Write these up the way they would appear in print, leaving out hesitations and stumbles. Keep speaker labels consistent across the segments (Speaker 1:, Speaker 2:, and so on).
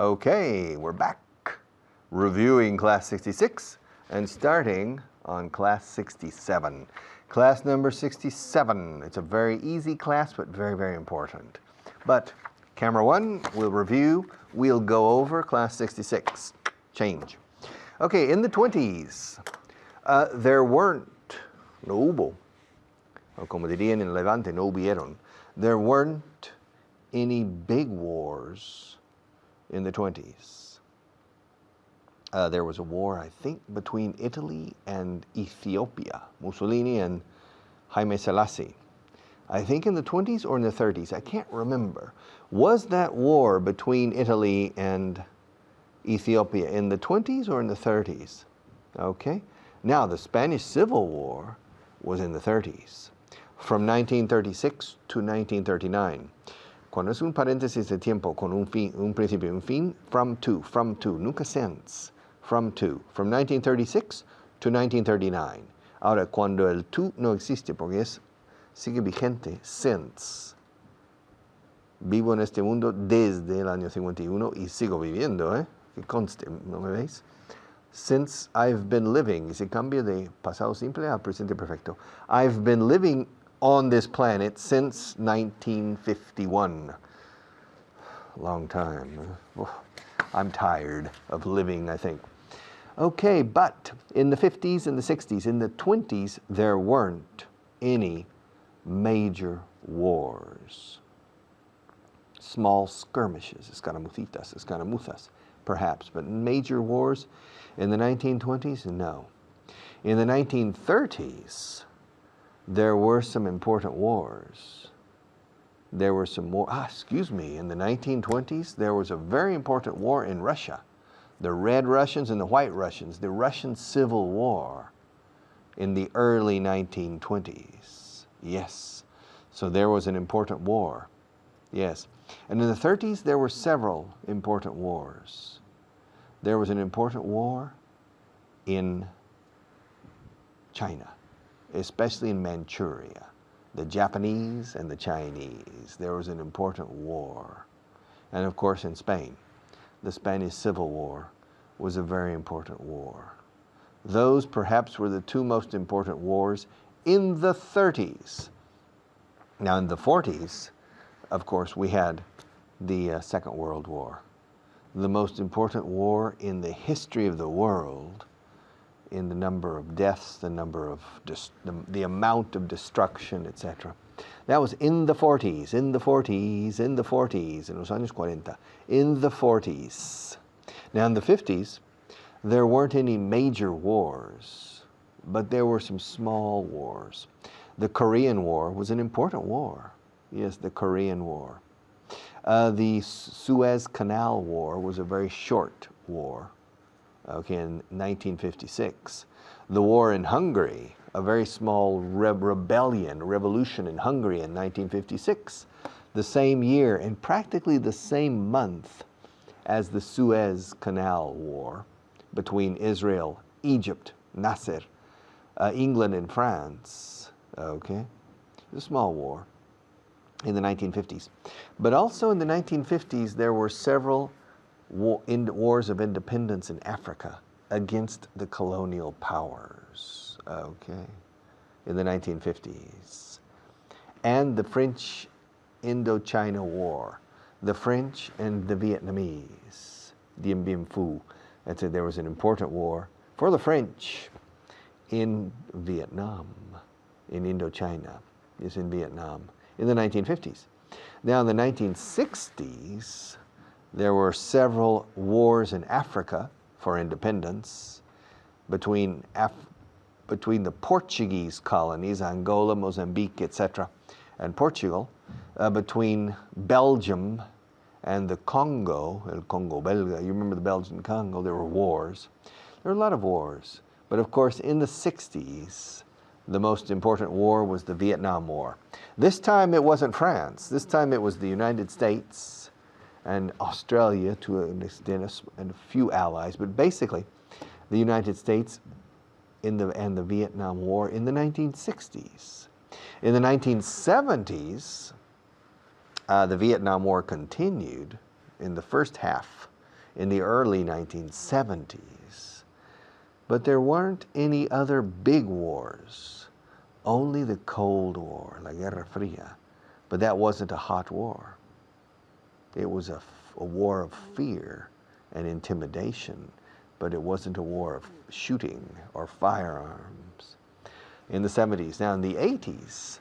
Speaker 1: Okay, we're back reviewing Class 66 and starting on Class 67. Class number 67. It's a very easy class, but very, very important. But camera one, we'll review. We'll go over Class 66. Change. Okay, in the 20s, there weren't, no hubo, o como dirían en Levante, no hubieron. There weren't any big wars in the 20s. There was a war, I think, between Italy and Ethiopia, Mussolini and Jaime Selassie. I think in the 20s or in the 30s, I can't remember. Was that war between Italy and Ethiopia in the 20s or in the 30s? Okay. Now, the Spanish Civil War was in the 30s, from 1936 to 1939. Cuando es un paréntesis de tiempo con un fin, un principio y un fin, from to, nunca since, from 1936 to 1939. Ahora, cuando el to no existe, porque sigue vigente, since. Vivo en este mundo desde el año 51 y sigo viviendo, que conste, ¿no me veis? Since I've been living, y se cambia de pasado simple a presente perfecto. I've been living on this planet since 1951. Long time. I'm tired of living, I think. Okay, but in the 50s and the 60s, in the 20s, there weren't any major wars. Small skirmishes, escaramuzas, perhaps, but major wars in the 1920s, no. In the 1930s, there were some important wars. There were some more, in the 1920s, there was a very important war in Russia. The Red Russians and the White Russians, the Russian Civil War in the early 1920s. Yes, so there was an important war. Yes, and in the 30s, there were several important wars. There was an important war in China, especially in Manchuria. The Japanese and the Chinese. There was an important war. And of course in Spain, the Spanish Civil War was a very important war. Those perhaps were the two most important wars in the 30s. Now in the 40s, of course, we had the Second World War, the most important war in the history of the world, in the number of deaths, the number of the amount of destruction, etc. That was in the 40s, in los años 40, in the 40s. Now in the 50s, there weren't any major wars, but there were some small wars. The Korean War was an important war. Yes, the Korean War. The Suez Canal War was a very short war. Okay, in 1956. The war in Hungary, a very small revolution in Hungary in 1956. The same year and practically the same month as the Suez Canal War between Israel, Egypt, Nasser, England and France. Okay, a small war in the 1950s. But also in the 1950s, there were several wars of independence in Africa against the colonial powers, okay, in the 1950s. And the French Indochina War, the French and the Vietnamese, Dien Bien Phu. There was an important war for the French in Vietnam, in Indochina, is in Vietnam, in the 1950s. Now in the 1960s, there were several wars in Africa for independence between the Portuguese colonies, Angola, Mozambique, etc., and Portugal, between Belgium and the Congo, El Congo Belga. You remember the Belgian Congo? There were wars. There were a lot of wars. But of course, in the 60s, the most important war was the Vietnam War. This time it wasn't France. This time it was the United States and Australia to an extent, and a few allies, but basically the United States and the Vietnam War in the 1960s. In the 1970s, the Vietnam War continued in the first half in the early 1970s. But there weren't any other big wars, only the Cold War, la Guerra Fría. But that wasn't a hot war. It was a war of fear and intimidation, but it wasn't a war of shooting or firearms. In the 70s. Now in the 80s,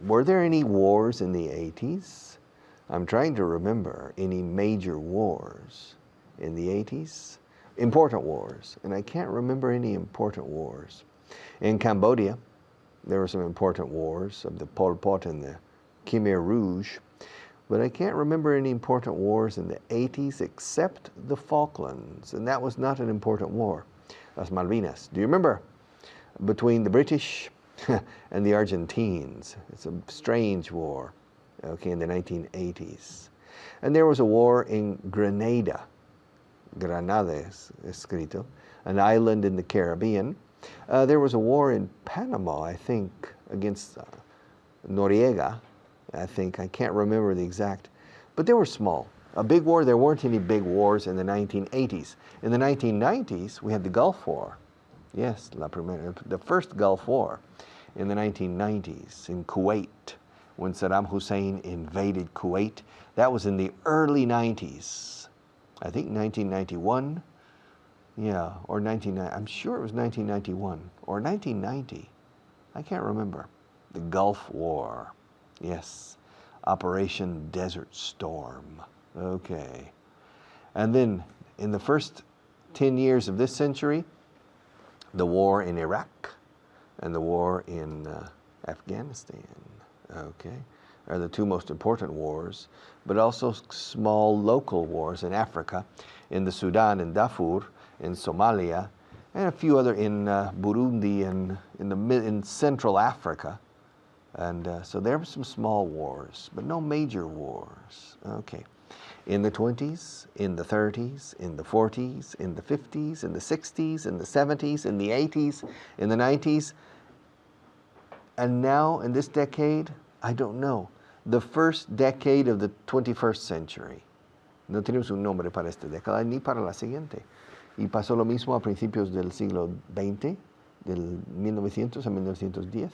Speaker 1: were there any wars in the 80s? I'm trying to remember any major wars in the 80s. Important wars, and I can't remember any important wars. In Cambodia, there were some important wars of the Pol Pot and the Khmer Rouge, but I can't remember any important wars in the 80s except the Falklands, and that was not an important war. Las Malvinas. Do you remember? Between the British and the Argentines. It's a strange war, okay, in the 1980s. And there was a war in Grenada, Granada es escrito, an island in the Caribbean. There was a war in Panama, I think, against Noriega, I think. I can't remember the exact, but they were small. A big war, there weren't any big wars in the 1980s. In the 1990s, we had the Gulf War. Yes, the first Gulf War in the 1990s in Kuwait, when Saddam Hussein invaded Kuwait. That was in the early 90s. I think 1991, yeah, or 1990. I'm sure it was 1991 or 1990. I can't remember. The Gulf War, yes. Operation Desert Storm, okay. And then in the first 10 years of this century, the war in Iraq and the war in Afghanistan, okay, are the two most important wars, but also small local wars in Africa, in the Sudan and Darfur, in Somalia, and a few other in Burundi and in Central Africa. And so there were some small wars, but no major wars, okay. In the 20s, in the 30s, in the 40s, in the 50s, in the 60s, in the 70s, in the 80s, in the 90s, and now in this decade, I don't know, the first decade of the 21st century. No tenemos un nombre para esta década ni para la siguiente. Y pasó lo mismo a principios del siglo XX, del 1900 a 1910.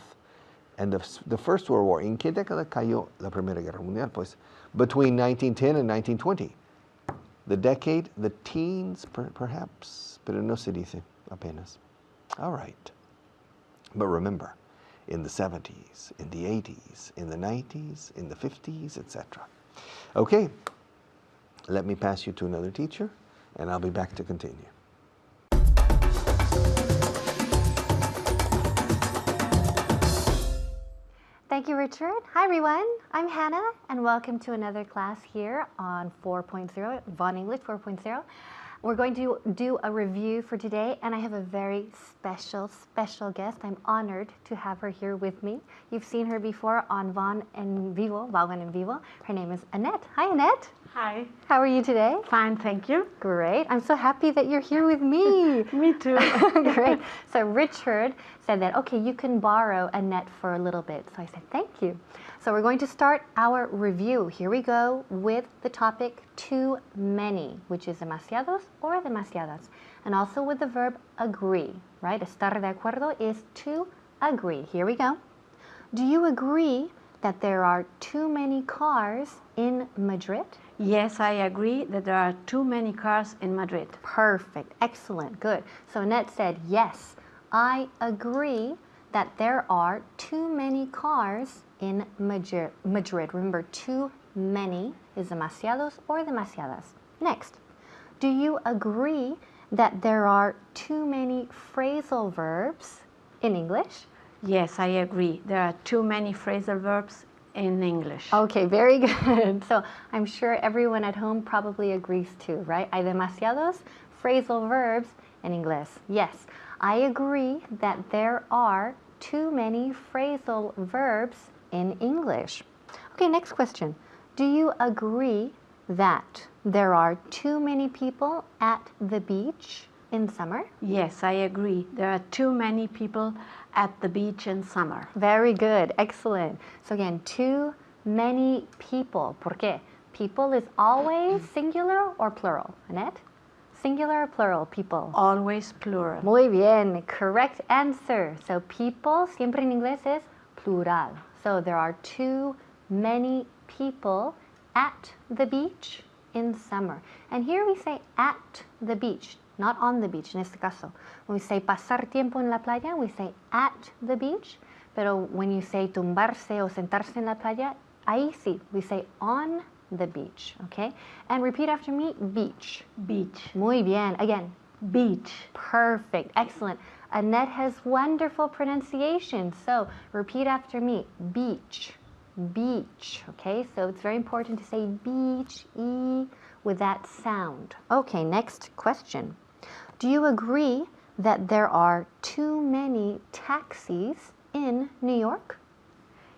Speaker 1: And the First World War, ¿en qué década cayó la Primera Guerra Mundial? Pues between 1910 and 1920. The decade, the teens perhaps, pero no se dice apenas. All right. But remember, in the 70s, in the 80s, in the 90s, in the 50s, etc. Okay, let me pass you to another teacher, and I'll be back to continue.
Speaker 2: Thank you, Richard. Hi, everyone. I'm Hannah, and welcome to another class here on 4.0, Von English 4.0. We're going to do a review for today, and I have a very special guest. I'm honored to have her here with me. You've seen her before on Von en Vivo. Her name is Annette. Hi, Annette.
Speaker 3: Hi.
Speaker 2: How are you today?
Speaker 3: Fine, thank you.
Speaker 2: Great. I'm so happy that you're here with me.
Speaker 3: Me too.
Speaker 2: Great. So Richard said that, okay, you can borrow Annette for a little bit. So I said, thank you. So we're going to start our review. Here we go with the topic too many, which is demasiados or demasiadas. And also with the verb agree, right? Estar de acuerdo is to agree. Here we go. Do you agree that there are too many cars in Madrid?
Speaker 3: Yes, I agree that there are too many cars in Madrid.
Speaker 2: Perfect. Excellent. Good. So Annette said, yes, I agree that there are too many cars in Madrid. Remember, too many is demasiados or demasiadas. Next, do you agree that there are too many phrasal verbs in English?
Speaker 3: Yes, I agree. There are too many phrasal verbs in English.
Speaker 2: Okay, very good. So I'm sure everyone at home probably agrees too, right? Hay demasiados phrasal verbs in English. Yes, I agree that there are too many phrasal verbs in English. Okay, next question. Do you agree that there are too many people at the beach in summer?
Speaker 3: Yes, I agree. There are too many people at the beach in summer.
Speaker 2: Very good. Excellent. So again, too many people. ¿Por qué? People is always singular or plural? Annette? Singular or plural, people?
Speaker 3: Always plural.
Speaker 2: Muy bien, correct answer. So people, siempre en inglés es plural. So there are too many people at the beach in summer. And here we say at the beach, not on the beach en este caso. When we say pasar tiempo en la playa, we say at the beach. Pero when you say tumbarse o sentarse en la playa, ahí sí, we say on the beach, okay? And repeat after me, beach.
Speaker 3: Beach.
Speaker 2: Muy bien. Again,
Speaker 3: Beach.
Speaker 2: perfect. Excellent. Annette has wonderful pronunciation. So repeat after me, beach. Beach, okay? So it's very important to say beach, E, with that sound. Okay, next question. Do you agree that there are too many taxis in New York?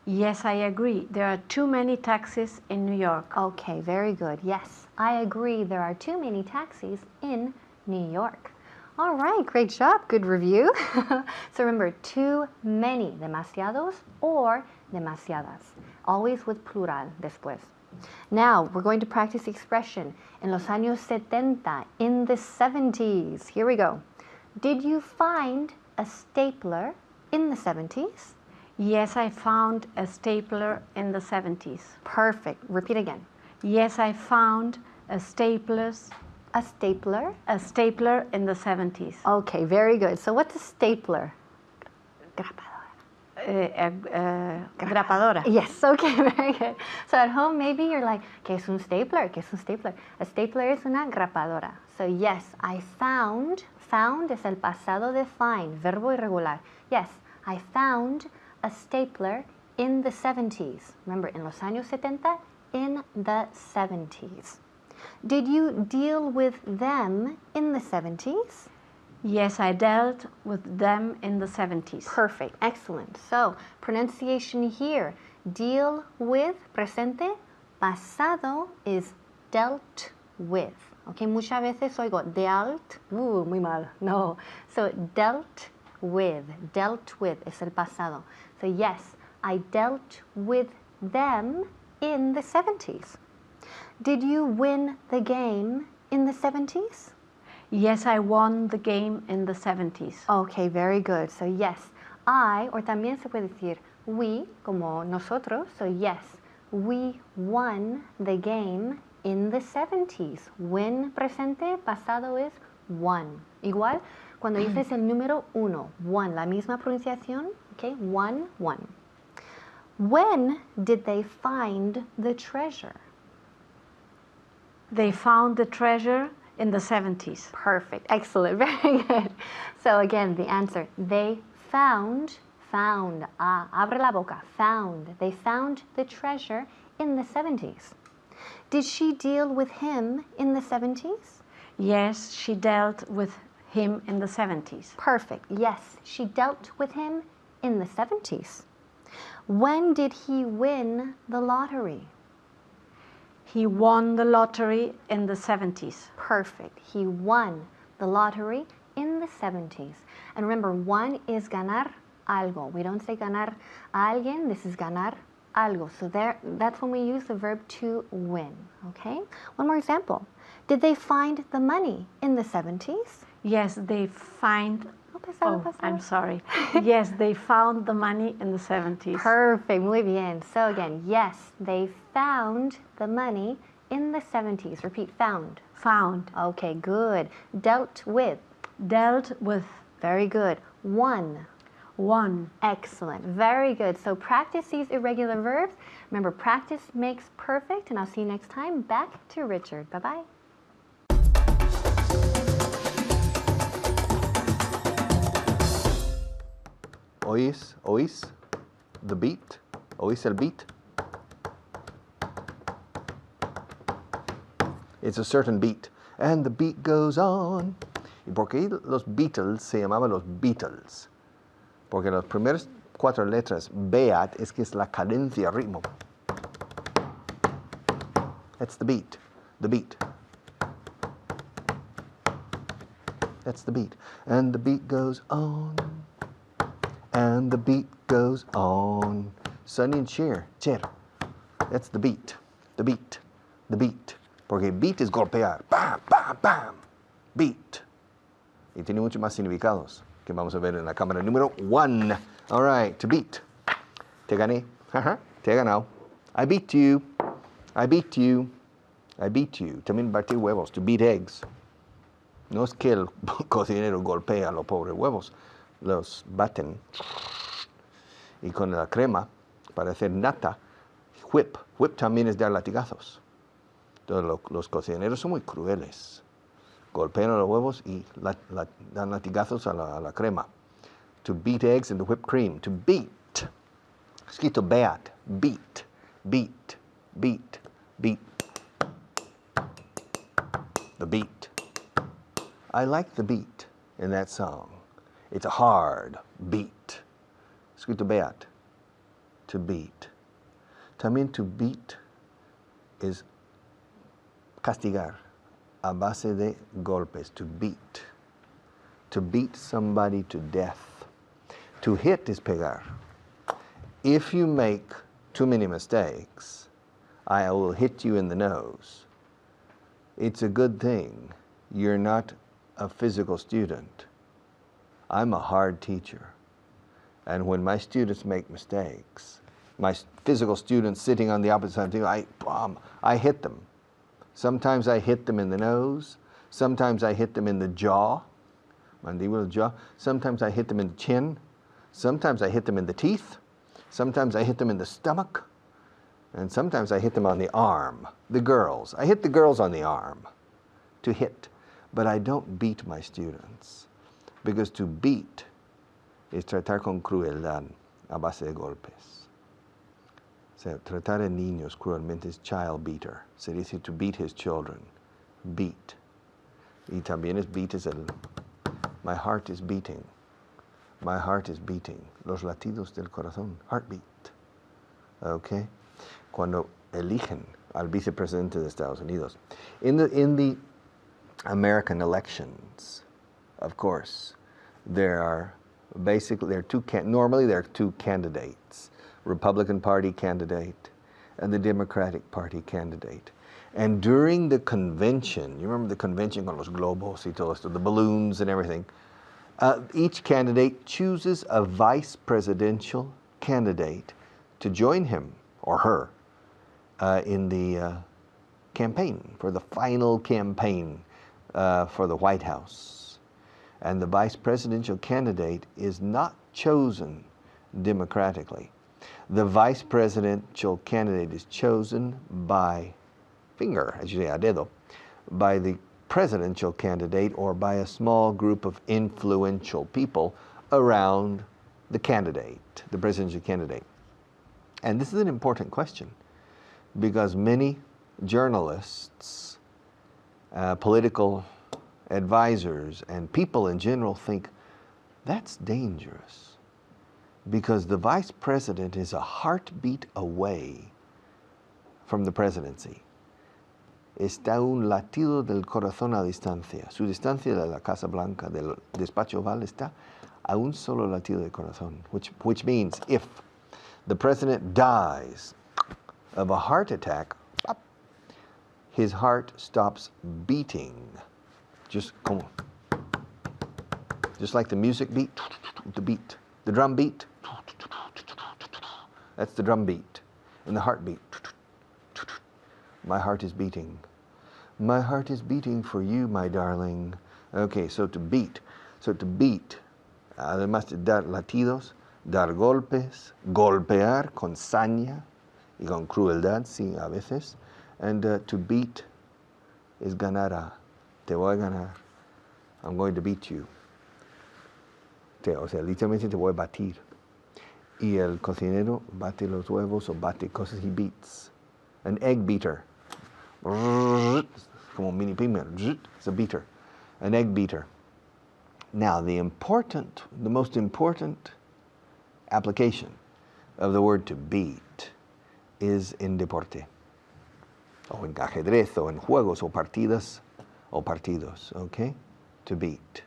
Speaker 3: Yes, I agree. There are too many taxis in New York.
Speaker 2: Okay, very good. Yes, I agree. There are too many taxis in New York. All right, great job. Good review. So remember, too many, demasiados or demasiadas. Always with plural después. Now, we're going to practice the expression en los años 70, in the 70s. Here we go. Did you find a stapler in the 70s?
Speaker 3: Yes, I found a stapler in the 70s.
Speaker 2: Perfect. Repeat again.
Speaker 3: Yes, I found a stapler
Speaker 2: A stapler.
Speaker 3: in the 70s.
Speaker 2: Okay, very good. So what's a stapler?
Speaker 3: Grapadora.
Speaker 2: Yes, okay, very good. So at home, maybe you're like, ¿qué es un stapler? ¿Qué es un stapler? A stapler es una grapadora. So yes, I found es el pasado de find, verbo irregular. Yes, I found a stapler in the 70s. Remember, en los años 70, in the 70s. Did you deal with them in the 70s?
Speaker 3: Yes, I dealt with them in the 70s.
Speaker 2: Perfect, excellent. So, pronunciation here, deal with, presente, pasado is dealt with. Okay, muchas veces oigo dealt, muy mal, no. So, dealt with es el pasado. So, yes, I dealt with them in the 70s. Did you win the game in the 70s?
Speaker 3: Yes, I won the game in the 70s.
Speaker 2: Okay, very good. So yes, I, or también se puede decir we, como nosotros. So yes, we won the game in the 70s. Win presente, pasado es won. Igual, cuando dices el número uno, won, la misma pronunciación, okay, won. When did they find the treasure?
Speaker 3: They found the treasure in the 70s.
Speaker 2: Perfect, excellent, very good. So again, the answer, they found, abre la boca, they found the treasure in the 70s. Did she deal with him in the 70s?
Speaker 3: Yes, she dealt with him in the 70s.
Speaker 2: Perfect, yes, she dealt with him in the 70s. When did he win the lottery?
Speaker 3: He won the lottery in the 70s.
Speaker 2: Perfect. He won the lottery in the 70s. And remember, won is ganar algo. We don't say ganar a alguien. This is ganar algo. So that's when we use the verb to win. Okay? One more example. Did they find the money in the 70s?
Speaker 3: Yes, they find...
Speaker 2: pasado.
Speaker 3: I'm sorry. Yes, they found the money in the 70s.
Speaker 2: Perfect. Muy bien. So again, yes, they found the money in the 70s. Repeat, found.
Speaker 3: Found.
Speaker 2: Okay, good. Dealt with.
Speaker 3: Dealt with.
Speaker 2: Very good. Won.
Speaker 3: Won.
Speaker 2: Excellent. Very good. So practice these irregular verbs. Remember, practice makes perfect. And I'll see you next time. Back to Richard. Bye-bye.
Speaker 1: Oís the beat, oís el beat. It's a certain beat, and the beat goes on. ¿Y por qué los Beatles se llamaban los Beatles? Porque las primeras 4 letras, beat, es que es la cadencia, ritmo. That's the beat, the beat. That's the beat, and the beat goes on. And the beat goes on. Sonny and Cher, Cher. That's the beat, the beat. The beat. Porque beat es golpear. Bam, bam, bam. Beat. Y tiene muchos más significados que vamos a ver en la cámara número 1. All right, to beat. Te gané. Te he ganado. I beat you. I beat you. I beat you. También batí huevos. To beat eggs. No es que el cocinero golpea a los pobres huevos. Los baten. Y con la crema, para hacer nata, whip. Whip también es dar latigazos. Entonces los cocineros son muy crueles. Golpean a los huevos y dan latigazos a la crema. To beat eggs into whipped cream. To beat. Escrito beat. Beat. Beat. Beat. Beat. The beat. I like the beat in that song. It's a hard beat. Escrito beat. To beat. También to beat is castigar a base de golpes. To beat. To beat somebody to death. To hit is pegar. If you make too many mistakes, I will hit you in the nose. It's a good thing you're not a physical student. I'm a hard teacher. And when my students make mistakes, my physical students sitting on the opposite side of the table, I hit them. Sometimes I hit them in the nose. Sometimes I hit them in the jaw, mandíbula, jaw. Sometimes I hit them in the chin. Sometimes I hit them in the teeth. Sometimes I hit them in the stomach. And sometimes I hit them on the arm. The girls. I hit the girls on the arm to hit. But I don't beat my students. Because to beat es tratar con crueldad a base de golpes. O sea, tratar a niños cruelmente es child beater. Se dice to beat his children. Beat. Y también es beat es el... My heart is beating. My heart is beating. Los latidos del corazón. Heartbeat. Okay? Cuando eligen al vicepresidente de Estados Unidos. In the American elections, of course, normally there are two candidates. Republican Party candidate and the Democratic Party candidate. And during the convention, you remember the convention con los globos y todo esto, the balloons and everything, each candidate chooses a vice presidential candidate to join him or her in the campaign, for the final campaign for the White House. And the vice presidential candidate is not chosen democratically. The vice presidential candidate is chosen by finger, as you say, a dedo, by the presidential candidate or by a small group of influential people around the candidate, the presidential candidate. And this is an important question because many journalists, political advisors, and people in general think that's dangerous because the vice president is a heartbeat away from the presidency. Está un latido del corazón a distancia. Su distancia de la Casa Blanca, del despacho oval, está a un solo latido del corazón, which means if the president dies of a heart attack, his heart stops beating. Just like the music beat, the beat, the drum beat. That's the drum beat. And the heartbeat. My heart is beating. My heart is beating for you, my darling. Okay, so to beat. So to beat, además de dar latidos, dar golpes, golpear con saña y con crueldad, sí, a veces. And to beat is ganar. Te voy a ganar. I'm going to beat you. O sea, literalmente te voy a batir. Y el cocinero bate los huevos o bate cosas, he beats. An egg beater. Como mini pigment. It's a beater. An egg beater. Now, the most important application of the word to beat is in deporte. O en ajedrez, o en juegos, o partidas, o partidos, okay? To beat.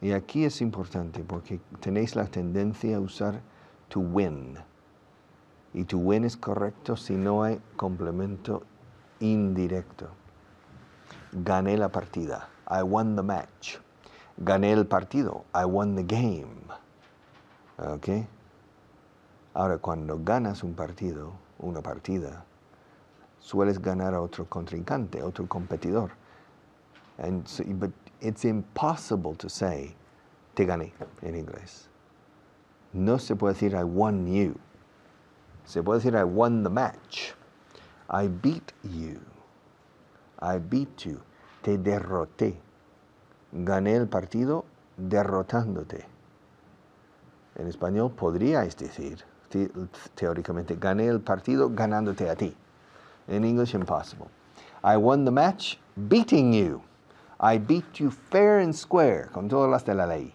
Speaker 1: Y aquí es importante porque tenéis la tendencia a usar to win. Y to win es correcto si no hay complemento indirecto. Gané la partida. I won the match. Gané el partido. I won the game. ¿Ok? Ahora, cuando ganas un partido, una partida, sueles ganar a otro contrincante, otro competidor. And so, but it's impossible to say, te gané, en inglés. No se puede decir, I won you. Se puede decir, I won the match. I beat you. I beat you. Te derroté. Gané el partido derrotándote. En español podríais decir, teóricamente, gané el partido ganándote a ti. In English, impossible. I won the match beating you. I beat you fair and square, con todas las de la ley.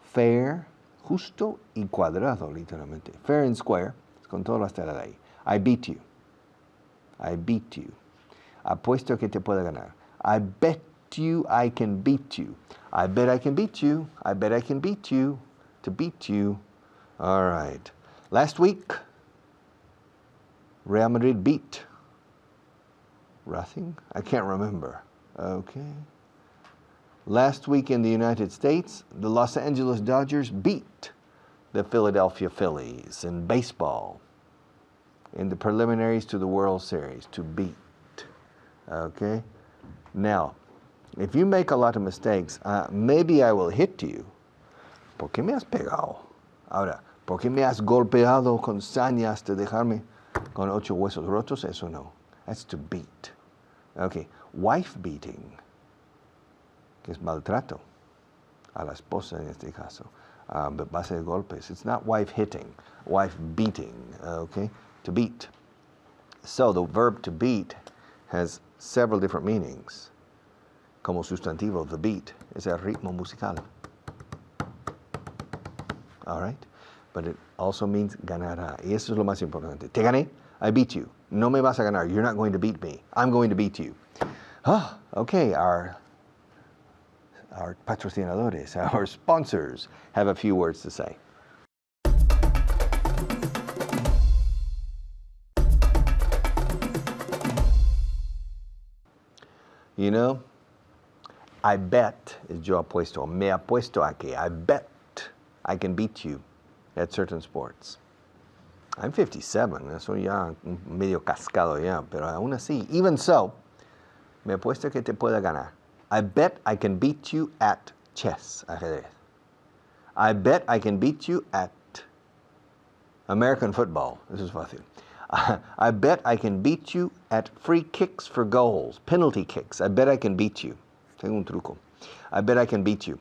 Speaker 1: Fair, justo y cuadrado, literalmente. Fair and square, con todas las de la ley. I beat you. I beat you. Apuesto que te puedo ganar. I bet you I can beat you. I bet I can beat you. I bet I can beat you. To beat you. All right. Last week, Real Madrid beat Racing? I can't remember. Okay. Last week in the United States, the Los Angeles Dodgers beat the Philadelphia Phillies in baseball in the preliminaries to the World Series, to beat. Okay? Now, if you make a lot of mistakes, maybe I will hit you. ¿Por qué me has pegado? Ahora, ¿por qué me has golpeado con saña hasta dejarme con 8 huesos rotos? Eso no. That's to beat. Okay. Wife beating, que es maltrato a la esposa en este caso, base de golpes. It's not wife hitting, wife beating, okay? To beat. So the verb to beat has several different meanings. Como sustantivo, the beat es el ritmo musical. All right? But it also means ganará. Y eso es lo más importante. Te gané, I beat you. No me vas a ganar. You're not going to beat me. I'm going to beat you. Okay, our patrocinadores, our sponsors have a few words to say. You know, I bet is yo apuesto. Me apuesto a que. I bet I can beat you at certain sports. I'm 57, eso ya medio cascado ya, pero aún así, even so, me apuesto que te pueda ganar. I bet I can beat you at chess, ajedrez. I bet I can beat you at American football. This is fácil. I bet I can beat you at free kicks for goals, penalty kicks. I bet I can beat you. Tengo un truco. I bet I can beat you.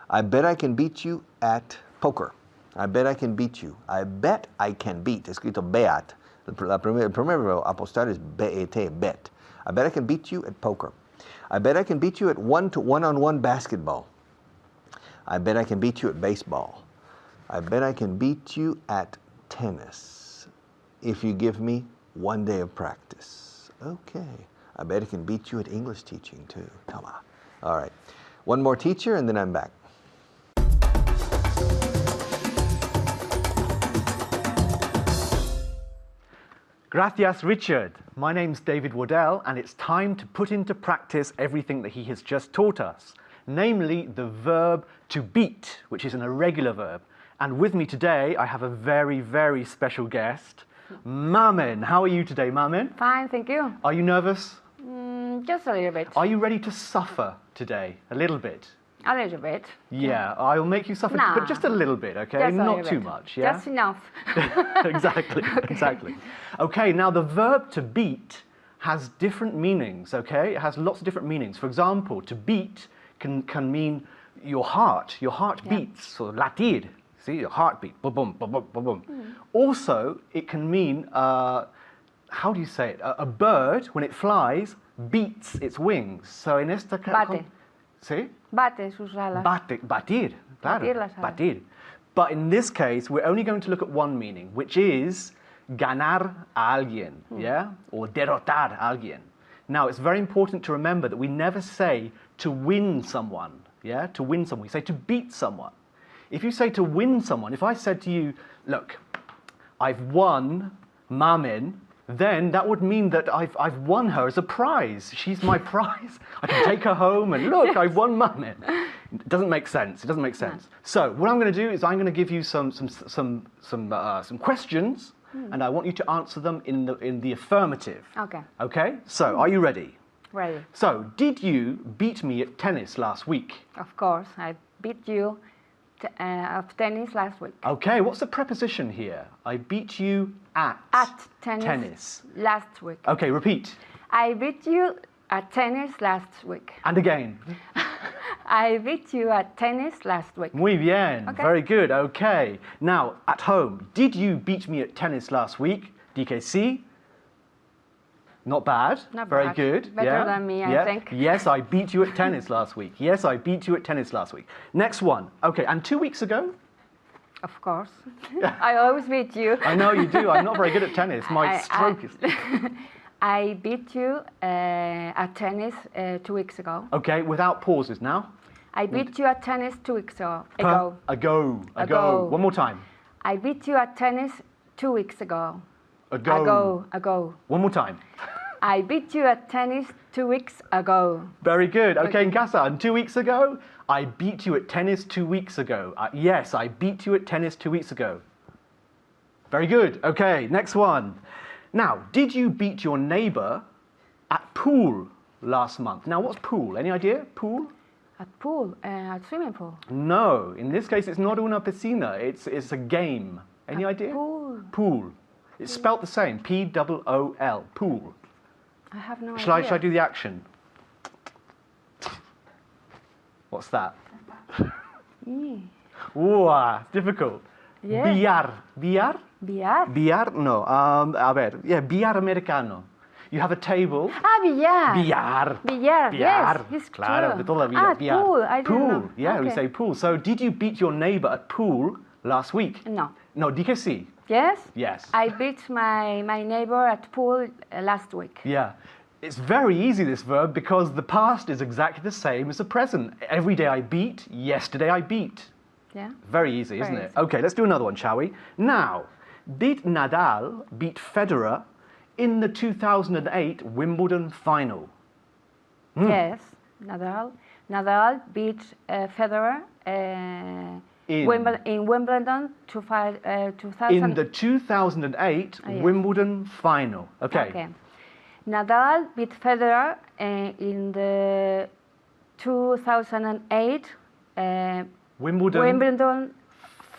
Speaker 1: I bet I can beat you at poker. I bet I can beat you. I bet I can beat. Escrito beat. El primer verbo apostar es bet, bet. I bet I can beat you at poker. I bet I can beat you at one-on-one basketball. I bet I can beat you at baseball. I bet I can beat you at tennis if you give me 1 day of practice. Okay. I bet I can beat you at English teaching too. Toma. All right. One more teacher and then I'm back.
Speaker 4: Gracias, Richard. My name's David Waddell, and it's time to put into practice everything that he has just taught us, namely the verb to beat, which is an irregular verb. And with me today, I have a very, very special guest, Mamen. How are you today, Mamen?
Speaker 3: Fine, thank you.
Speaker 4: Are you nervous?
Speaker 3: Just a little bit.
Speaker 4: Are you ready to suffer today? A little bit?
Speaker 3: A little bit.
Speaker 4: Yeah, I'll make you suffer,
Speaker 3: Nah.
Speaker 4: but just a little bit, okay?
Speaker 3: Just a
Speaker 4: Not
Speaker 3: little
Speaker 4: too
Speaker 3: bit.
Speaker 4: much, yeah?
Speaker 3: Just enough.
Speaker 4: Exactly, exactly. Okay, now the verb to beat has different meanings, okay? It has lots of different meanings. For example, to beat can mean your heart beats, so latir, see, your heartbeat, boom, boom, boom, boom, boom, boom. Also, it can mean, how do you say it? A bird, when it flies, beats its wings. So in esta
Speaker 3: Bate.
Speaker 4: ¿Sí?
Speaker 3: Bate sus alas.
Speaker 4: Batir, claro.
Speaker 3: Batir las alas.
Speaker 4: Batir. But in this case, we're only going to look at one meaning, which is ganar a alguien, yeah? Or derrotar a alguien. Now, it's very important to remember that we never say to win someone, yeah? To win someone. We say to beat someone. If you say to win someone, if I said to you, look, I've won Mamen then that would mean that I've won her as a prize. She's my prize. I can take her home and look, I've won money. It doesn't make sense. It doesn't make sense. So what I'm going to do is I'm going to give you some questions, and I want you to answer them in the affirmative.
Speaker 3: Okay.
Speaker 4: Okay? So are you ready?
Speaker 3: Ready.
Speaker 4: So did you beat me at tennis last week?
Speaker 3: Of course, I beat you of tennis last week.
Speaker 4: Okay, what's the preposition here? I beat you at
Speaker 3: Tennis last week.
Speaker 4: Okay, repeat.
Speaker 3: I beat you at tennis last week.
Speaker 4: And again.
Speaker 3: I beat you at tennis last week.
Speaker 4: Muy bien.
Speaker 3: Okay.
Speaker 4: Very good. Okay. Now, at home, did you beat me at tennis last week? DKC? Not bad.
Speaker 3: Not
Speaker 4: Very
Speaker 3: bad.
Speaker 4: good.
Speaker 3: Better
Speaker 4: yeah.
Speaker 3: than me, I
Speaker 4: yeah.
Speaker 3: think.
Speaker 4: Yes, I beat you at tennis last week. Yes, I beat you at tennis last week. Next one. Okay, and 2 weeks ago?
Speaker 3: Of course. I always beat you.
Speaker 4: I know you do. I'm not very good at tennis. My stroke is...
Speaker 3: I beat you at tennis 2 weeks ago.
Speaker 4: Okay, without pauses now.
Speaker 3: I beat you at tennis 2 weeks ago.
Speaker 4: Ago. One more time.
Speaker 3: I beat you at tennis 2 weeks ago. Ago.
Speaker 4: One more time.
Speaker 3: I beat you at tennis 2 weeks ago.
Speaker 4: Very good. Okay, in casa. And 2 weeks ago, I beat you at tennis 2 weeks ago. Yes, I beat you at tennis 2 weeks ago. Very good. Okay, next one. Now, did you beat your neighbor at pool last month? Now, what's pool? Any idea? Pool?
Speaker 3: At pool, at swimming pool.
Speaker 4: No. In this case, it's not una piscina. It's a game. Any idea?
Speaker 3: Pool.
Speaker 4: Pool. It's spelt the same. P-O-O-L. Pool.
Speaker 3: I have no
Speaker 4: Shall
Speaker 3: idea.
Speaker 4: I do the action? What's that? Wow, difficult.
Speaker 3: Yeah.
Speaker 4: Billar. Billar?
Speaker 3: Billar?
Speaker 4: Billar? No. A ver. Yeah, billar americano. You have a table.
Speaker 3: Ah, billar.
Speaker 4: Billar.
Speaker 3: Billar.
Speaker 4: Billar.
Speaker 3: Yes, it's
Speaker 4: Claro,
Speaker 3: true.
Speaker 4: de toda la vida.
Speaker 3: Ah,
Speaker 4: billar.
Speaker 3: pool. I didn't
Speaker 4: Pool.
Speaker 3: know.
Speaker 4: Yeah, we
Speaker 3: Okay.
Speaker 4: say pool. So, did you beat your neighbor at pool last week?
Speaker 3: No.
Speaker 4: No, dije sí.
Speaker 3: Yes?
Speaker 4: Yes.
Speaker 3: I beat my neighbor at pool last week.
Speaker 4: Yeah. It's very easy, this verb, because the past is exactly the same as the present. Every day I beat, yesterday I beat.
Speaker 3: Yeah?
Speaker 4: Very easy, isn't
Speaker 3: Very
Speaker 4: it?
Speaker 3: easy.
Speaker 4: Okay, let's do another one, shall we? Now, did Nadal beat Federer in the 2008 Wimbledon final?
Speaker 3: Yes. Nadal beat Federer
Speaker 4: In-
Speaker 3: in Wimbledon 2000.
Speaker 4: In the 2008
Speaker 3: yes.
Speaker 4: Wimbledon final. Okay.
Speaker 3: Okay. Nadal beat Federer in the 2008 Wimbledon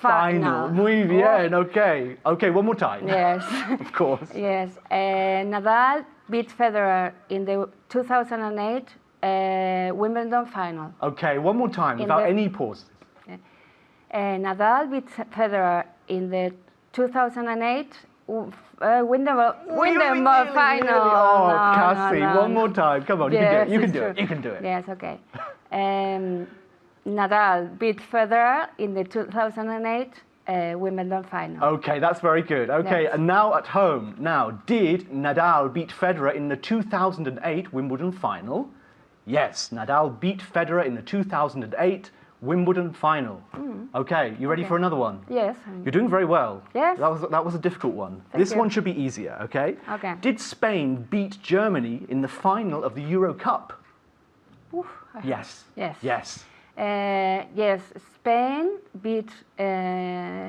Speaker 3: final.
Speaker 4: Muy bien, okay. Okay, one more time.
Speaker 3: Yes.
Speaker 4: Of course.
Speaker 3: Yes. Nadal beat Federer in the 2008 Wimbledon final.
Speaker 4: Okay, one more time
Speaker 3: In
Speaker 4: without
Speaker 3: the-
Speaker 4: any pauses.
Speaker 3: Nadal beat Federer in the 2008 Wimbledon final.
Speaker 4: Oh,
Speaker 3: No,
Speaker 4: Cassie,
Speaker 3: no, no.
Speaker 4: one more time. Come on,
Speaker 3: Yes,
Speaker 4: you can
Speaker 3: it's
Speaker 4: do it.
Speaker 3: true.
Speaker 4: You can do it.
Speaker 3: Yes, okay. Nadal beat Federer in the 2008 Wimbledon final.
Speaker 4: Okay, that's very good. Okay,
Speaker 3: Yes.
Speaker 4: and now at home. Now, did Nadal beat Federer in the 2008 Wimbledon final? Yes, Nadal beat Federer in the 2008 Wimbledon final. Okay, you ready
Speaker 3: Okay.
Speaker 4: for another one?
Speaker 3: Yes.
Speaker 4: You're doing very well.
Speaker 3: Yes.
Speaker 4: That was a difficult one.
Speaker 3: Thank
Speaker 4: This
Speaker 3: you.
Speaker 4: one should be easier, okay?
Speaker 3: Okay.
Speaker 4: Did Spain beat Germany in the final of the Euro Cup?
Speaker 3: Oof.
Speaker 4: Yes.
Speaker 3: Yes.
Speaker 4: Yes.
Speaker 3: Yes, Spain beat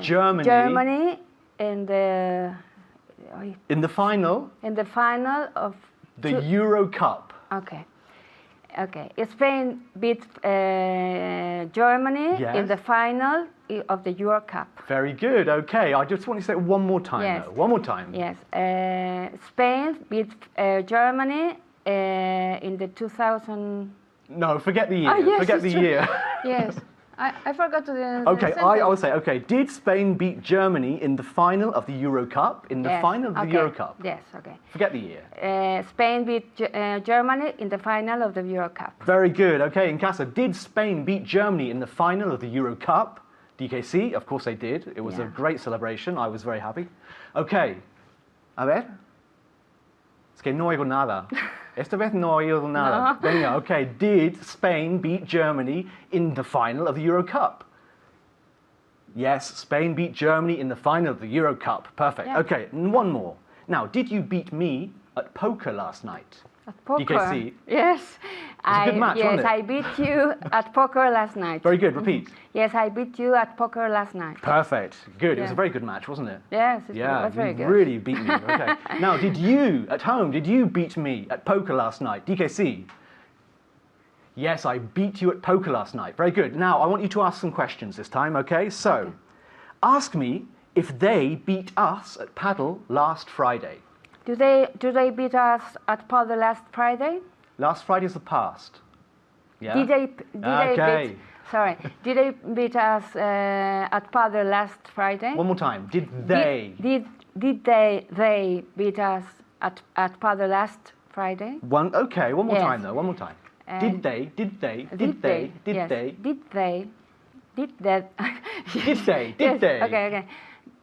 Speaker 4: Germany.
Speaker 3: in the
Speaker 4: In the final,
Speaker 3: final of
Speaker 4: the Euro Cup.
Speaker 3: Okay. Spain beat Germany
Speaker 4: Yes.
Speaker 3: in the final of the Euro Cup.
Speaker 4: Very good. Okay, I just want to say it one more time.
Speaker 3: Yes.
Speaker 4: Though. One more time.
Speaker 3: Yes. Spain beat Germany in the 2000.
Speaker 4: No, forget the year.
Speaker 3: Oh, yes,
Speaker 4: forget
Speaker 3: it's
Speaker 4: the
Speaker 3: true.
Speaker 4: year.
Speaker 3: Yes. I forgot to the.
Speaker 4: Okay, I will say, okay, did Spain beat Germany in the final of the Euro Cup? In the
Speaker 3: Yes,
Speaker 4: final of the
Speaker 3: okay.
Speaker 4: Euro Cup?
Speaker 3: Yes. Okay.
Speaker 4: Forget the year.
Speaker 3: Spain beat Germany in the final of the Euro Cup.
Speaker 4: Very good. Okay, in casa, did Spain beat Germany in the final of the Euro Cup? DKC, of course they did. It was a
Speaker 3: Yeah.
Speaker 4: great celebration. I was very happy. Okay. A ver. Es que no oigo nada. Esta vez no oigo nada.
Speaker 3: No.
Speaker 4: Venga, okay. Did Spain beat Germany in the final of the Euro Cup? Yes, Spain beat Germany in the final of the Euro Cup. Perfect.
Speaker 3: Yeah.
Speaker 4: Okay, and one more. Now, did you beat me at poker last night?
Speaker 3: At poker.
Speaker 4: DKC.
Speaker 3: Yes.
Speaker 4: a good match,
Speaker 3: yes,
Speaker 4: wasn't it?
Speaker 3: I beat you at poker last night.
Speaker 4: Very good. Repeat.
Speaker 3: Yes, I beat you at poker last night.
Speaker 4: Perfect. Good. It was
Speaker 3: Yeah.
Speaker 4: a very good match, wasn't it?
Speaker 3: Yes, it
Speaker 4: Yeah,
Speaker 3: was very
Speaker 4: you
Speaker 3: good.
Speaker 4: really beat me. Okay. Now, did you at home? Did you beat me at poker last night, DKC? Yes, I beat you at poker last night. Very good. Now, I want you to ask some questions this time. Okay. So, ask me if they beat us at paddle last Friday.
Speaker 3: Do they beat us at paddle last Friday?
Speaker 4: Last Friday is the past. Yeah.
Speaker 3: Did they
Speaker 4: Okay.
Speaker 3: beat? Sorry. Did they beat us at paddle last Friday?
Speaker 4: One more time. Did they?
Speaker 3: Did they beat us at paddle last Friday?
Speaker 4: One. Okay. One more
Speaker 3: Yes.
Speaker 4: time though. One more time. Did they? Did they? Did they? Did
Speaker 3: Yes.
Speaker 4: they?
Speaker 3: Did they? Did that?
Speaker 4: Did they? Did
Speaker 3: Yes.
Speaker 4: they?
Speaker 3: Okay.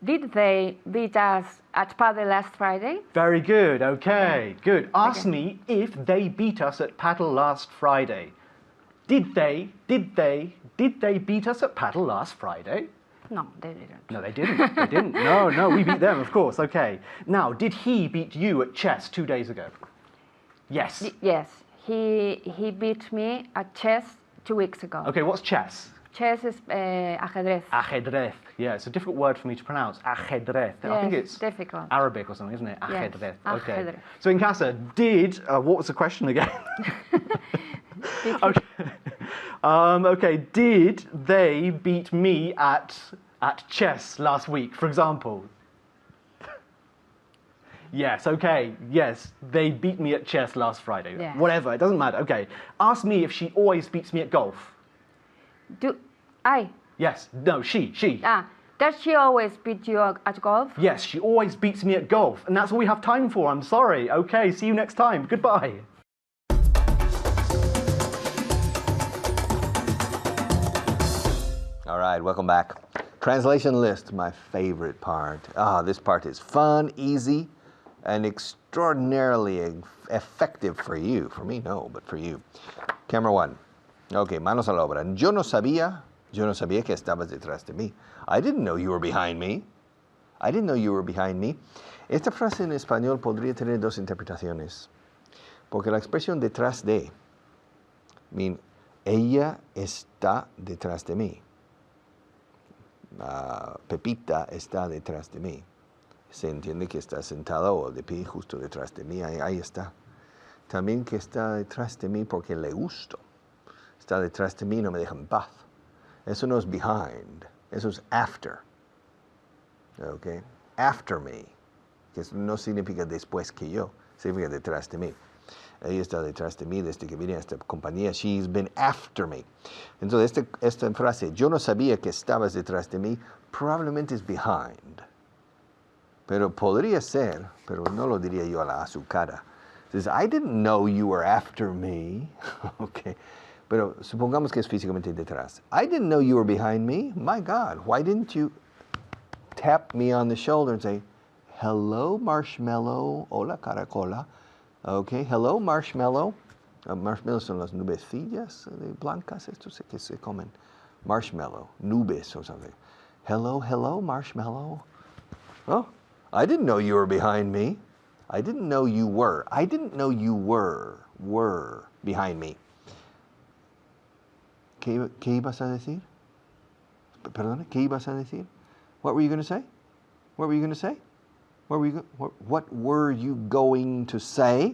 Speaker 3: Did they beat us at paddle last Friday?
Speaker 4: Very good. Okay. Good. Ask me if they beat us at paddle last Friday. Did they? Did they? Did they beat us at paddle last Friday?
Speaker 3: No, they didn't.
Speaker 4: No, they didn't. They didn't. No, we beat them, of course. Okay. Now, did he beat you at chess 2 days ago? Yes.
Speaker 3: Yes, he beat me at chess 2 weeks ago.
Speaker 4: Okay, what's chess?
Speaker 3: Chess is ajedrez.
Speaker 4: Ajedrez. Yeah, it's a difficult word for me to pronounce. Ajedrez. I think
Speaker 3: Yes,
Speaker 4: it's
Speaker 3: difficult.
Speaker 4: Arabic or something, isn't it?
Speaker 3: Yes,
Speaker 4: Ajedrez. Okay.
Speaker 3: ajedrez.
Speaker 4: So in Casa, what was the question again? Okay. Okay. Did they beat me at chess last week, for example? Yes. Okay. Yes, they beat me at chess last Friday.
Speaker 3: Yeah.
Speaker 4: Whatever. It doesn't matter. Okay. Ask me if she always beats me at golf. Yes. No. She.
Speaker 3: Does she always beat you at golf?
Speaker 4: Yes, she always beats me at golf, and that's all we have time for. I'm sorry. Okay. See you next time. Goodbye.
Speaker 1: All right, welcome back. Translation list, my favorite part. This part is fun, easy, and extraordinarily effective for you. For me, no, but for you. Camera one. Okay, manos a la obra. Yo no sabía que estabas detrás de mí. I didn't know you were behind me. I didn't know you were behind me. Esta frase en español podría tener dos interpretaciones. Porque la expresión detrás de mean ella está detrás de mí. Pepita está detrás de mí. Se entiende que está sentado o de pie justo detrás de mí. Ahí está. También que está detrás de mí porque le gusto. Está detrás de mí, no me deja en paz. Eso no es behind. Eso es after. Okay? After me. Que eso no significa después que yo. Significa detrás de mí. Ella está detrás de mí desde que vine a esta compañía. She's been after me. Entonces, esta frase, yo no sabía que estabas detrás de mí, probablemente es behind. Pero podría ser, pero no lo diría yo a su cara. Says, I didn't know you were after me. Okay. Pero supongamos que es físicamente detrás. I didn't know you were behind me. My God, why didn't you tap me on the shoulder and say, hello, Marshmallow. Hola, Caracola. Okay, hello, Marshmallow. Marshmallows son las nubecillas blancas, estos que se comen. Marshmallow, nubes or something. Hello, Marshmallow. Oh, I didn't know you were behind me. I didn't know you were. I didn't know you were behind me. ¿Qué ibas a decir? Perdona, ¿qué ibas a decir? What were you going to say? What were you going to say? What were you going to say?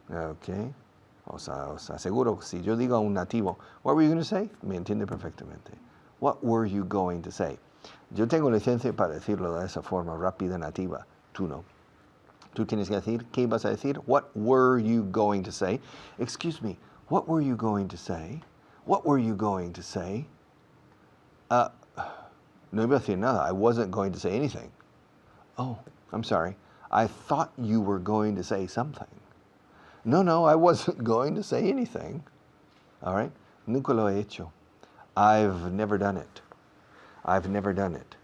Speaker 1: Okay. O sea, seguro, si yo digo a un nativo, what were you going to say? Me entiende perfectamente. What were you going to say? Yo tengo licencia para decirlo de esa forma rápida, nativa. Tú no. Tú tienes que decir, ¿qué ibas a decir? What were you going to say? Excuse me, what were you going to say? What were you going to say? No iba a decir nada. I wasn't going to say anything. Oh, I'm sorry. I thought you were going to say something. No, I wasn't going to say anything. All right? Nunca lo he hecho. I've never done it. I've never done it.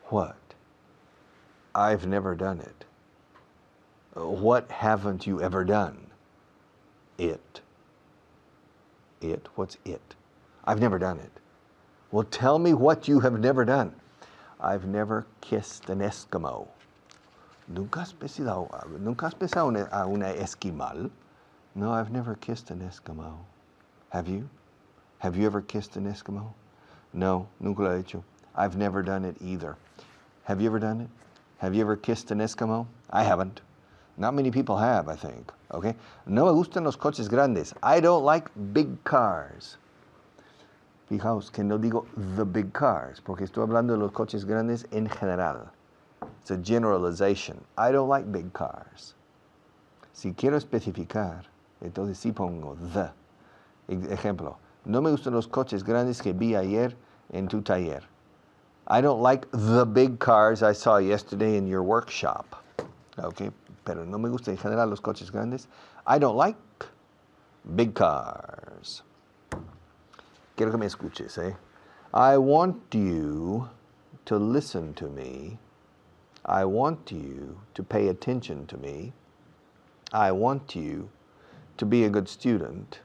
Speaker 1: What? I've never done it. What haven't you ever done? It. It? What's it? I've never done it. Well, tell me what you have never done. I've never kissed an Eskimo. ¿Nunca has besado a una esquimal? No, I've never kissed an Eskimo. Have you? Have you ever kissed an Eskimo? No, nunca lo he hecho. I've never done it either. Have you ever done it? Have you ever kissed an Eskimo? I haven't. Not many people have, I think. Okay? No me gustan los coches grandes. I don't like big cars. Fijaos que no digo the big cars, porque estoy hablando de los coches grandes en general. It's a generalization. I don't like big cars. Si quiero especificar, entonces sí pongo the. Ejemplo, no me gustan los coches grandes que vi ayer en tu taller. I don't like the big cars I saw yesterday in your workshop. Okay, pero no me gustan en general los coches grandes. I don't like big cars. Quiero que me escuches, eh? I want you to listen to me. I want you to pay attention to me. I want you to be a good student.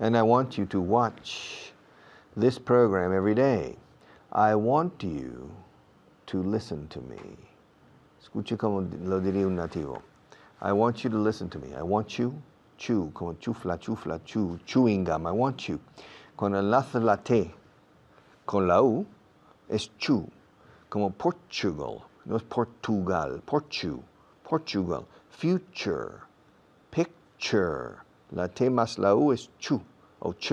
Speaker 1: And I want you to watch this program every day. I want you to listen to me. Escuche como lo diría un nativo. I want you to listen to me. I want you, chew, como chufla, chufla, chew, chewing gum. I want you. Con el lazo la T, con la U, es chew, como Portugal. No es Portugal, Portugal. Future, picture. La T más la U es chu, o ch.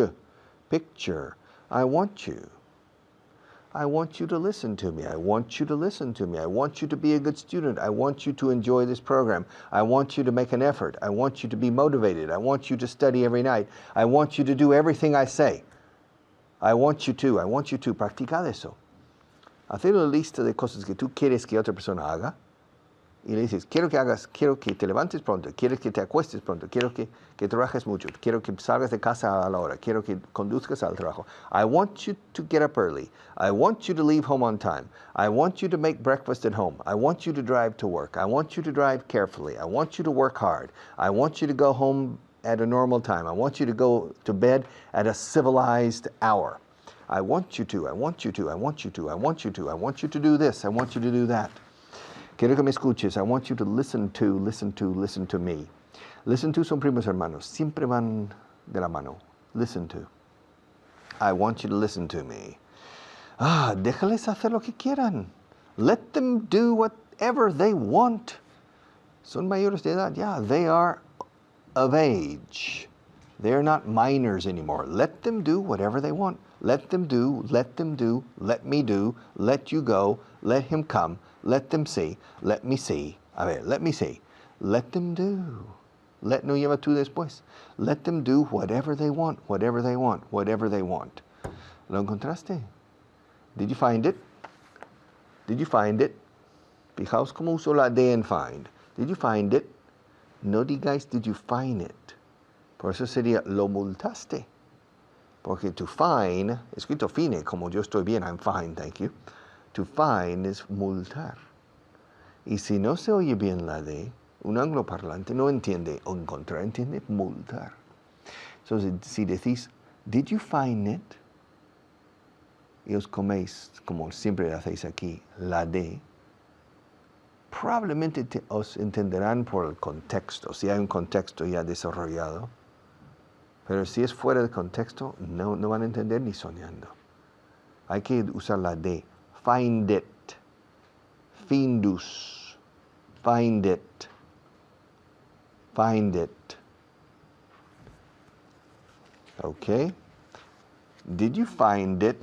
Speaker 1: Picture. I want you. I want you to listen to me. I want you to listen to me. I want you to be a good student. I want you to enjoy this program. I want you to make an effort. I want you to be motivated. I want you to study every night. I want you to do everything I say. I want you to. Practica eso. Hacer una lista de cosas que tú quieres que otra persona haga. Y le dices, quiero que te levantes pronto, quiero que te acuestes pronto, quiero que trabajes mucho, quiero que salgas de casa a la hora, quiero que conduzcas al trabajo. I want you to get up early. I want you to leave home on time. I want you to make breakfast at home. I want you to drive to work. I want you to drive carefully. I want you to work hard. I want you to go home at a normal time. I want you to go to bed at a civilized hour. I want you to, I want you to, I want you to, I want you to, I want you to do this, I want you to do that. Quiero que me escuches. I want you to listen to me. Listen to son primos hermanos. Siempre van de la mano. Listen to. I want you to listen to me. Déjales hacer lo que quieran. Let them do whatever they want. Son mayores de edad. Yeah, they are of age. They're not minors anymore. Let them do whatever they want. Let them do, let them do, let me do, let you go, let him come. Let them see. Let me see. A ver, let me see. Let them do. Let no lleva tú después. Let them do whatever they want, whatever they want, whatever they want. ¿Lo encontraste? Did you find it? Did you find it? Fijaos cómo uso la D en find. Did you find it? No digáis did you find it. Por eso sería lo multaste. Porque to fine, escrito fine, como yo estoy bien, I'm fine, thank you. To fine es multar. Y si no se oye bien la D, un angloparlante no entiende encontrar, entiende multar. Entonces, si decís, did you find it? Y os coméis, como siempre hacéis aquí, la D, probablemente os entenderán por el contexto, si hay un contexto ya desarrollado. Pero si es fuera de contexto, no van a entender ni soñando. Hay que usar la D. Find it. Findus. Find it. Find it. Okay? Did you find it?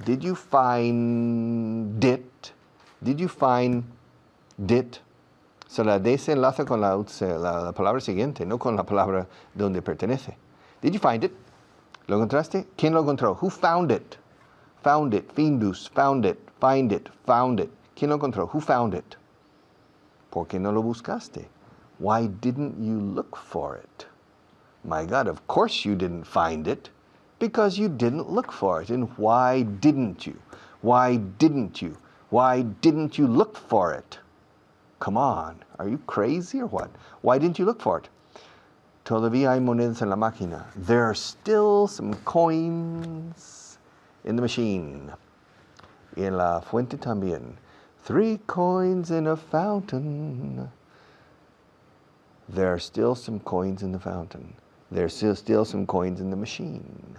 Speaker 1: Did you find it? Did you find it? So la D se enlaza con la palabra siguiente, no con la palabra donde pertenece. Did you find it? ¿Lo encontraste? ¿Quién lo encontró? Who found it? Found it. Findus. Found it. Find it. Found it. ¿Quién lo encontró? Who found it? ¿Por qué no lo buscaste? Why didn't you look for it? My God, of course you didn't find it because you didn't look for it. And why didn't you? Why didn't you? Why didn't you look for it? Come on, are you crazy or what? Why didn't you look for it? Todavía hay monedas en la máquina. There are still some coins in the machine. Y en la fuente también. 3 coins in a fountain. There are still some coins in the fountain. There's still some coins in the machine.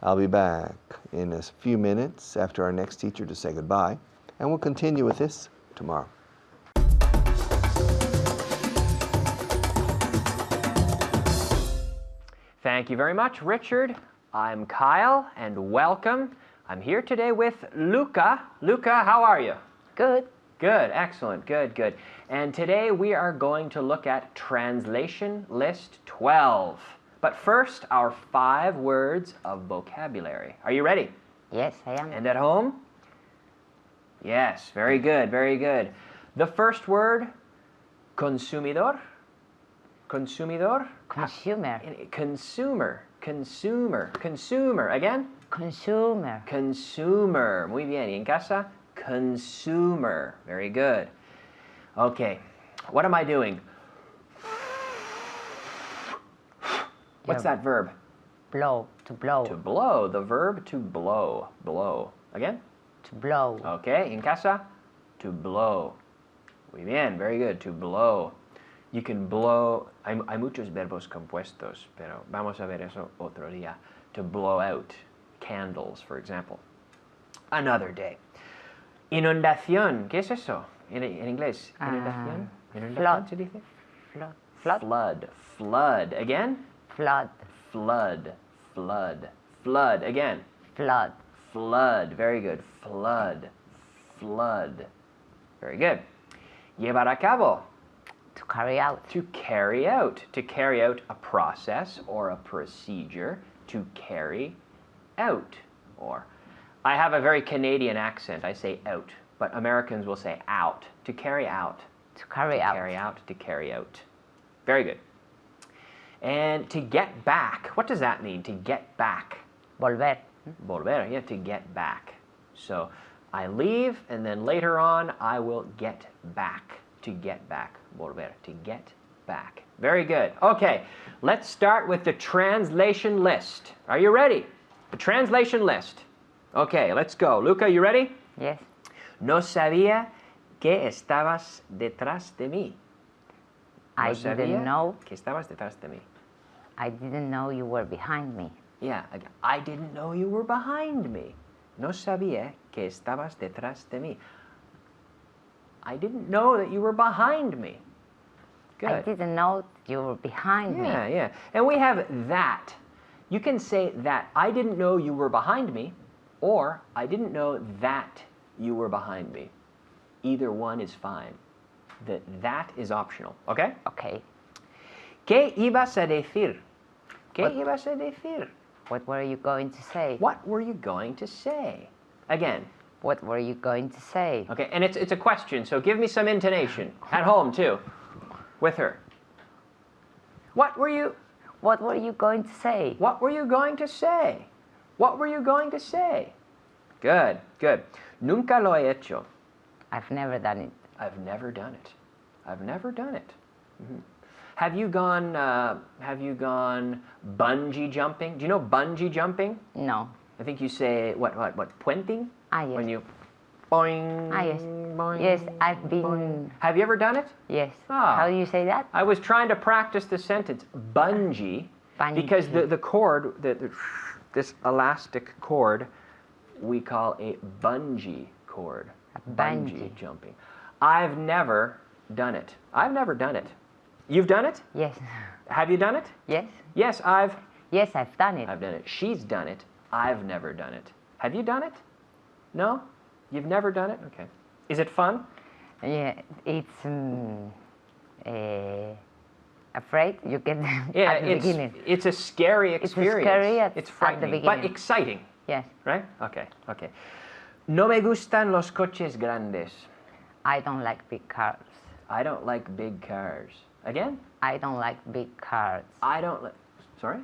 Speaker 1: I'll be back in a few minutes after our next teacher to say goodbye, and we'll continue with this tomorrow.
Speaker 5: Thank you very much, Richard. I'm Kyle, and welcome. I'm here today with Luca. Luca, how are you?
Speaker 3: Good.
Speaker 5: Good, excellent, good. And today we are going to look at Translation List 12. But first, our 5 words of vocabulary. Are you ready?
Speaker 6: Yes, I am.
Speaker 5: And at home? Yes, very good, very good. The first word, consumidor. Consumidor?
Speaker 6: Consumer.
Speaker 5: Consumer. Again?
Speaker 6: Consumer.
Speaker 5: Consumer. Muy bien. Y en casa? Consumer. Very good. Okay. What am I doing? What's
Speaker 6: Yeah.
Speaker 5: that verb?
Speaker 6: Blow. To blow.
Speaker 5: To blow. The verb to blow. Blow. Again?
Speaker 6: To blow.
Speaker 5: Okay. En casa? To blow. Muy bien. Very good. To blow. You can blow. Hay muchos verbos compuestos, pero vamos a ver eso otro día. To blow out candles, for example. Another day. Inundación. ¿Qué es eso? En inglés. Inundación. Inundación
Speaker 6: flood.
Speaker 5: se dice?
Speaker 6: Flood. Flood.
Speaker 5: Flood. Flood. Again?
Speaker 6: Flood.
Speaker 5: Flood. Flood. Flood. Again.
Speaker 6: Flood.
Speaker 5: Flood. Very good. Flood. Flood. Very good. Llevar a cabo.
Speaker 6: To carry out.
Speaker 5: To carry out. To carry out a process or a procedure. To carry out. Or I have a very Canadian accent. I say out. But Americans will say out. To carry out.
Speaker 6: To carry
Speaker 5: To
Speaker 6: out.
Speaker 5: carry out. To carry out. Very good. And to get back. What does that mean? To get back.
Speaker 6: Volver.
Speaker 5: Volver. Yeah, to get back. So I leave and then later on I will get back. To get back. Volver. To get back. Very good. Okay, let's start with the translation list. Are you ready? The translation list. Okay, let's go. Luca, you ready?
Speaker 6: Yes.
Speaker 5: No sabía que estabas detrás de mí.
Speaker 6: I
Speaker 5: No
Speaker 6: didn't
Speaker 5: sabía
Speaker 6: know.
Speaker 5: que estabas detrás de mí.
Speaker 6: I didn't know you were behind me.
Speaker 5: Yeah, I didn't know you were behind me. No sabía que estabas detrás de mí. I didn't know that you were behind me. Good.
Speaker 6: I didn't know you were behind me.
Speaker 5: Yeah. And we have that. You can say that I didn't know you were behind me, or I didn't know that you were behind me. Either one is fine. That is optional, okay?
Speaker 6: Okay.
Speaker 5: ¿Qué ibas a decir? ¿Qué
Speaker 6: What?
Speaker 5: ibas a decir?
Speaker 6: What were you going to say?
Speaker 5: What were you going to say? Again,
Speaker 6: What were you going to say?
Speaker 5: okay, and it's a question, so give me some intonation at home too, with her. What were you
Speaker 6: What were you going to say?
Speaker 5: What were you going to say? What were you going to say? Good. Nunca lo he hecho.
Speaker 6: I've never done it.
Speaker 5: I've never done it. I've never done it. Mhm. Have you gone bungee jumping? Do you know bungee jumping?
Speaker 6: No.
Speaker 5: I think you say what puenting?
Speaker 6: Yes.
Speaker 5: When you boing.
Speaker 6: Yes.
Speaker 5: Boing,
Speaker 6: Yes, I've
Speaker 5: boing.
Speaker 6: been.
Speaker 5: Have you ever done it?
Speaker 6: Yes.
Speaker 5: Ah.
Speaker 6: How do you say that?
Speaker 5: I was trying to practice the sentence bungee,
Speaker 6: Bungee.
Speaker 5: because the cord, this elastic cord, we call a bungee cord.
Speaker 6: Bungee.
Speaker 5: Jumping. I've never done it. I've never done it. You've done it?
Speaker 6: Yes.
Speaker 5: Have you done it?
Speaker 6: Yes.
Speaker 5: Yes, I've
Speaker 6: Done it.
Speaker 5: done it. She's done it. I've never done it. Have you done it? No? You've never done it? Okay. Is it fun?
Speaker 6: Yeah, it's afraid you get
Speaker 5: Yeah,
Speaker 6: at the beginning.
Speaker 5: it's a scary experience.
Speaker 6: scary at
Speaker 5: it's
Speaker 6: the
Speaker 5: frightening, but
Speaker 6: beginning.
Speaker 5: exciting,
Speaker 6: Yes,
Speaker 5: right? Okay. No me gustan los coches grandes.
Speaker 6: I don't like big cars.
Speaker 5: I don't like big cars. Again?
Speaker 6: I don't like big cars.
Speaker 5: I don't like. Sorry?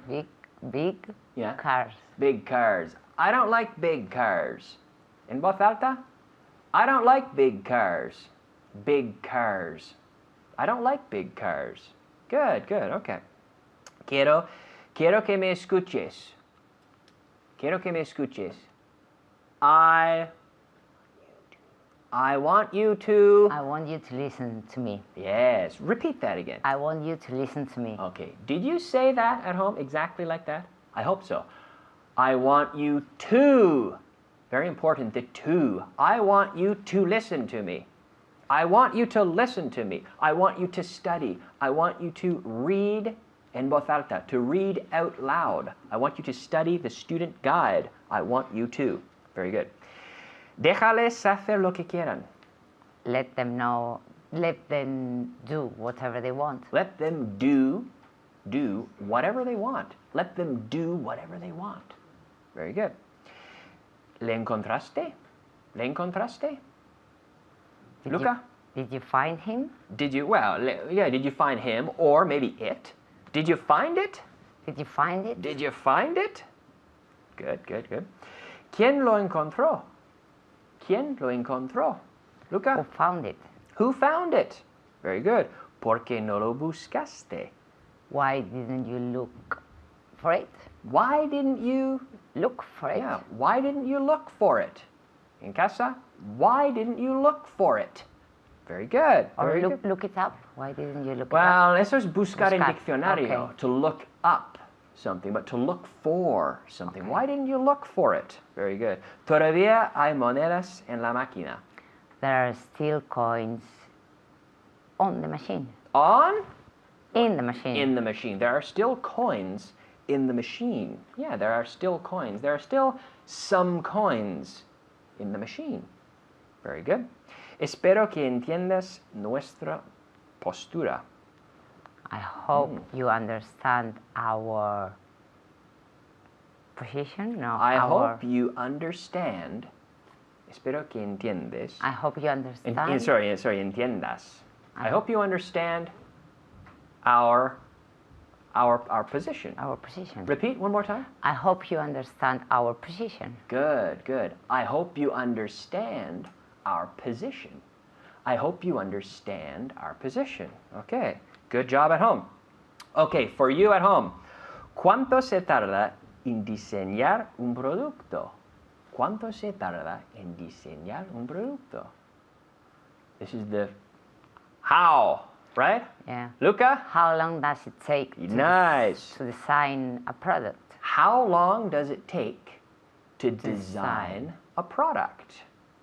Speaker 6: Big
Speaker 5: Yeah.
Speaker 6: cars.
Speaker 5: Big cars. I don't like big cars. En voz alta? I don't like big cars. Big cars. I don't like big cars. Good. Okay. Quiero que me escuches. Quiero que me escuches. I want you to.
Speaker 6: I want you to listen to me.
Speaker 5: Yes. Repeat that again.
Speaker 6: I want you to listen to me.
Speaker 5: Okay. Did you say that at home exactly like that? I hope so. I want you to. Very important, the to. I want you to listen to me. I want you to listen to me. I want you to study. I want you to read en voz alta, to read out loud. I want you to study the student guide. I want you to. Very good. Déjales hacer lo que quieran.
Speaker 6: Let them do whatever they want.
Speaker 5: Let them do whatever they want. Let them do whatever they want. Very good. ¿Le encontraste? ¿Le encontraste? Luca?
Speaker 6: Did you find him?
Speaker 5: Did you, did you find him or maybe it? Did you find it?
Speaker 6: Did you find it?
Speaker 5: Did you find it? Good, good, good. ¿Quién lo encontró? ¿Quién lo encontró? Luca?
Speaker 6: Who found it?
Speaker 5: Who found it? Very good. ¿Por qué no lo buscaste?
Speaker 6: Why didn't you look for it?
Speaker 5: Why didn't you?
Speaker 6: Look for it.
Speaker 5: Yeah, why didn't you look for it? En casa, why didn't you look for it? Very good.
Speaker 6: Or
Speaker 5: Very good.
Speaker 6: look it up. Why didn't you look it up?
Speaker 5: Well, eso es buscar en
Speaker 6: Buscar,
Speaker 5: diccionario,
Speaker 6: okay.
Speaker 5: to look up something, but to look for something.
Speaker 6: Okay.
Speaker 5: Why didn't you look for it? Very good. Todavía hay monedas en la máquina.
Speaker 6: There are still coins on the machine.
Speaker 5: On?
Speaker 6: In the machine.
Speaker 5: In the machine. There are still coins in the machine. Yeah, there are still coins. There are still some coins in the machine. Very good. Espero que entiendas nuestra postura.
Speaker 6: I hope you understand our position. No,
Speaker 5: I
Speaker 6: our,
Speaker 5: hope you understand. Espero que entiendes.
Speaker 6: I hope you understand.
Speaker 5: Sorry, entiendas. I hope you understand our position.
Speaker 6: Our position.
Speaker 5: Repeat one more time.
Speaker 6: I hope you understand our position.
Speaker 5: Good, good. I hope you understand our position. I hope you understand our position. Okay, good job at home. Okay, for you at home. ¿Cuánto se tarda en diseñar un producto? ¿Cuánto se tarda en diseñar un producto? This is the how, right?
Speaker 6: Yeah.
Speaker 5: Luca?
Speaker 6: How long does it take
Speaker 5: Nice.
Speaker 6: to design a product?
Speaker 5: How long does it take to design a product?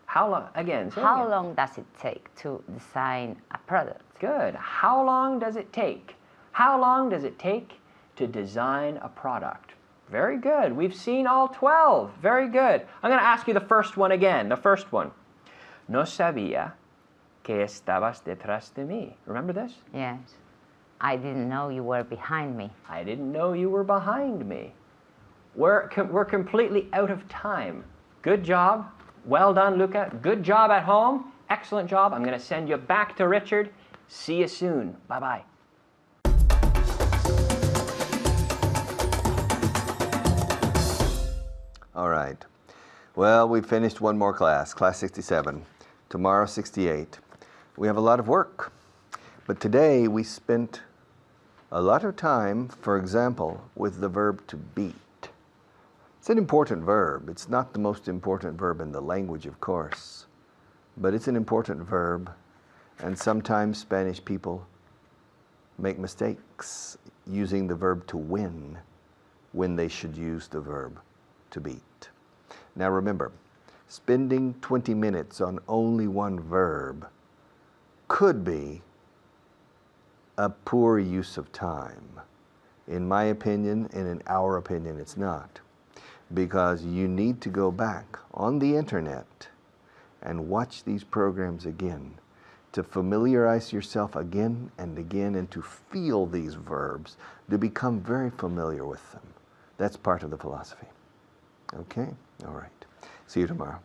Speaker 5: How long? Again, say it
Speaker 6: How
Speaker 5: again.
Speaker 6: long does it take to design a product?
Speaker 5: Good. How long does it take? How long does it take to design a product? Very good. We've seen all 12. Very good. I'm going to ask you the first one again. The first one. No sabía que estabas detrás de mí. Remember this?
Speaker 6: Yes. I didn't know you were behind me.
Speaker 5: I didn't know you were behind me. We're completely out of time. Good job. Well done, Luca. Good job at home. Excellent job. I'm going to send you back to Richard. See you soon. Bye-bye.
Speaker 1: All right. Well, we finished one more class, class 67. Tomorrow, 68. We have a lot of work. But today we spent a lot of time, for example, with the verb to beat. It's an important verb. It's not the most important verb in the language, of course, but it's an important verb, and sometimes Spanish people make mistakes using the verb to win when they should use the verb to beat. Now remember, spending 20 minutes on only one verb could be a poor use of time. In my opinion, and in our opinion, it's not. Because you need to go back on the internet and watch these programs again to familiarize yourself again and again and to feel these verbs, to become very familiar with them. That's part of the philosophy. Okay? All right. See you tomorrow.